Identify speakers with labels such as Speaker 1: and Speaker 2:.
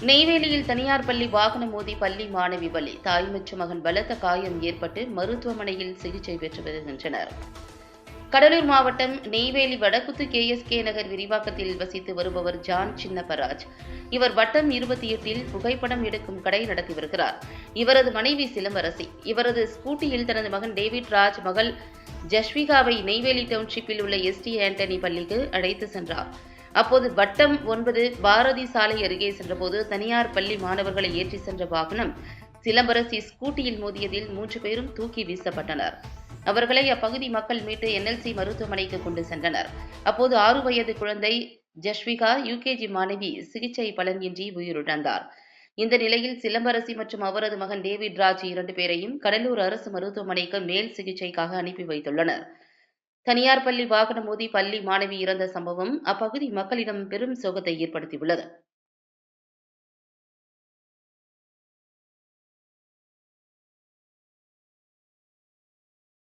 Speaker 1: நெய்வேலியில் தனியார் பள்ளி வாகனம் மோதி பள்ளி மாணவி பலி. தாய் மற்றும் மகன் பலத்த காயம் ஏற்பட்டு மருத்துவமனையில் சிகிச்சை பெற்று வருகின்றனர். கடலூர் மாவட்டம் நெய்வேலி வடக்குத்து KSK நகர் விரிவாக்கத்தில் வசித்து வருபவர் ஜான் சின்னப்பராஜ். இவர் வட்டம் 28இல் புகைப்படம் எடுக்கும் கடை நடத்தி வருகிறார். இவரது மனைவி சிலம்பரசி. இவரது ஸ்கூட்டியில் தனது மகன் டேவிட் ராஜ், மகள் ஜஸ்விகாவை நெய்வேலி டவுன்ஷிப்பில் உள்ள ST ஆண்டனி பள்ளிக்கு அழைத்து சென்றார். அப்போது வட்டம் 9 பாரதி சாலை அருகே சென்றபோது தனியார் பள்ளி மாணவர்களை ஏற்றி சென்ற வாகனம் சிலம்பரசி ஸ்கூட்டியில் மோதியதில் 3 பேரும் தூக்கி வீசப்பட்டனர். அவர்களை அப்பகுதி மக்கள் மீட்டு NLC மருத்துவமனைக்கு கொண்டு சென்றனர். அப்போது 6 வயது குழந்தை ஜஸ்விகா UKG மாணவி சிகிச்சை பலனின்றி உயிரிழந்தார். இந்த நிலையில் சிலம்பரசி மற்றும் அவரது மகன் டேவிட் ராஜ் 2 பேரையும் கடலூர் அரசு மருத்துவமனைக்கு மேல் சிகிச்சைக்காக அனுப்பி வைத்துள்ளனர். தனியார் பள்ளி வாகனம் மோதி பள்ளி மாணவி இறந்த சம்பவம் அப்பகுதி மக்களிடம் பெரும் சோகத்தை ஏற்படுத்தியுள்ளது.